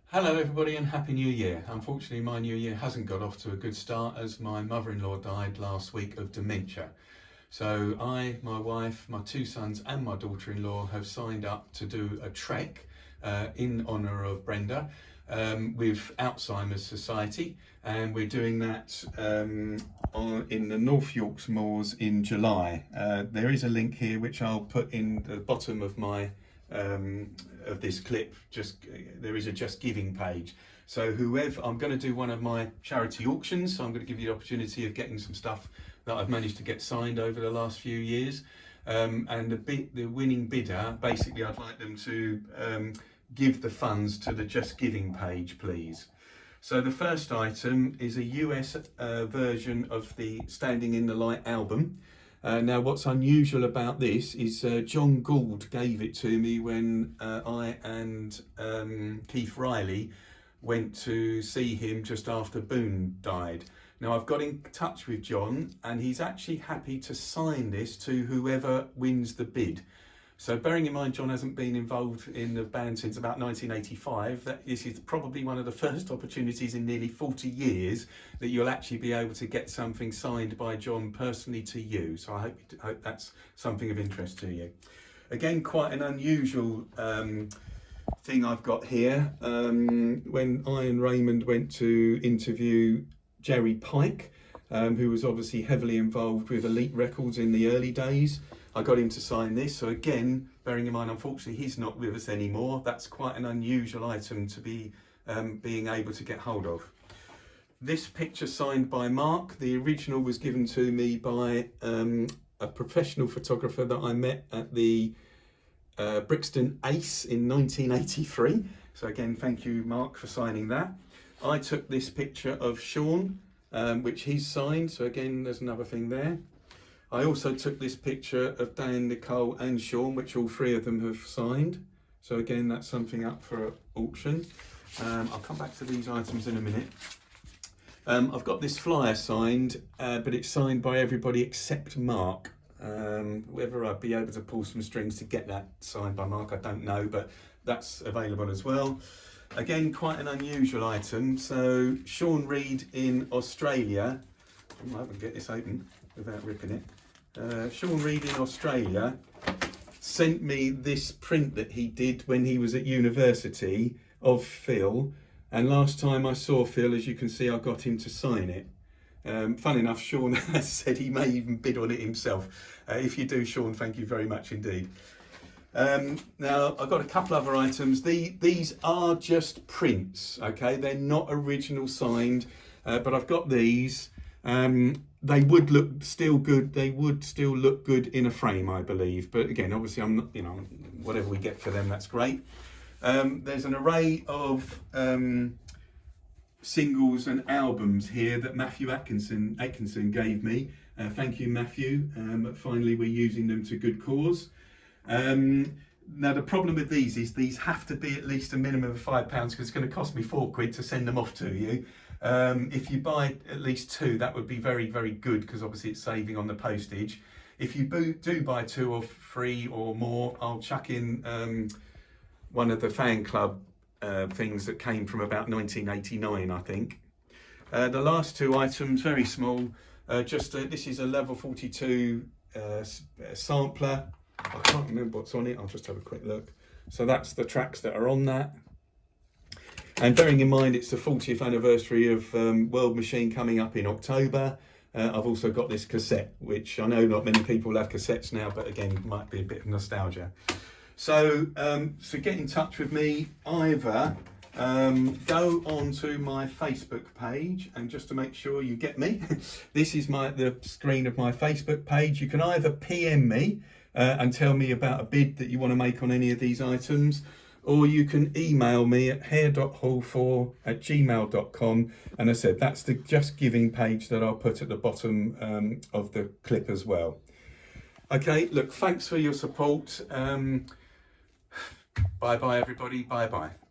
Hello everybody and Happy New Year. Unfortunately my new year hasn't got off to a good start as my mother-in-law died last week of dementia. So I, my wife, my two sons and my daughter-in-law have signed up to do a trek in honour of Brenda with Alzheimer's Society, and we're doing that in the North Yorks Moors in July. There is a link here which I'll put in the bottom of my of this clip. There is a Just Giving page, so whoever, I'm going to do one of my charity auctions, so I'm going to give you the opportunity of getting some stuff that I've managed to get signed over the last few years, and the winning bidder, basically I'd like them to give the funds to the Just Giving page, please. So the first item is a US version of the Standing in the Light album. Now what's unusual about this is John Gould gave it to me when I and Keith Riley went to see him just after Boone died. Now I've got in touch with John and he's actually happy to sign this to whoever wins the bid. So bearing in mind John hasn't been involved in the band since about 1985, this is probably one of the first opportunities in nearly 40 years that you'll actually be able to get something signed by John personally to you. So I hope that's something of interest to you. Again, quite an unusual thing I've got here. When I and Raymond went to interview Jerry Pike, who was obviously heavily involved with Elite Records in the early days, I got him to sign this. So again, bearing in mind, unfortunately, he's not with us anymore. That's quite an unusual item to be being able to get hold of. This picture signed by Mark. The original was given to me by a professional photographer that I met at the Brixton Ace in 1983. So again, thank you, Mark, for signing that. I took this picture of Sean, which he's signed. So again, there's another thing there. I also took this picture of Dan, Nicole and Sean, which all three of them have signed. So again, that's something up for auction. I'll come back to these items in a minute. I've got this flyer signed, but it's signed by everybody except Mark. Whether I'd be able to pull some strings to get that signed by Mark, I don't know, but that's available as well. Again, quite an unusual item. So Sean Reid in Australia, I might even get this open without ripping it. Sean Reid in Australia sent me this print that he did when he was at university of Phil, and last time I saw Phil, as you can see, I got him to sign it. Fun enough, Sean has said he may even bid on it himself. If you do, Sean, thank you very much indeed. Now I've got a couple other items. These are just prints, okay? They're not original signed, but I've got these. They would look still good. They would still look good in a frame, I believe. But again, obviously, I'm not. Whatever we get for them, that's great. There's an array of singles and albums here that Matthew Atkinson gave me. Thank you, Matthew. Finally, we're using them to good cause. Now the problem with these is these have to be at least a minimum of £5 because it's going to cost me £4 to send them off to you. If you buy at least two, that would be very, very good because obviously it's saving on the postage. If you do buy 2 or 3 or more, I'll chuck in one of the fan club things that came from about 1989, I think. The last 2 items, very small. This is a level 42 sampler. I can't remember what's on it. I'll just have a quick look. So that's the tracks that are on that. And bearing in mind it's the 40th anniversary of World Machine coming up in October, I've also got this cassette, which I know not many people have cassettes now, but again, might be a bit of nostalgia. So, so get in touch with me, either go on to my Facebook page, and just to make sure you get me, this is the screen of my Facebook page. You can either PM me and tell me about a bid that you want to make on any of these items, or you can email me at hair.hall4@gmail.com. And as I said, that's the Just Giving page that I'll put at the bottom of the clip as well. Okay, look, thanks for your support. Bye-bye, everybody. Bye-bye.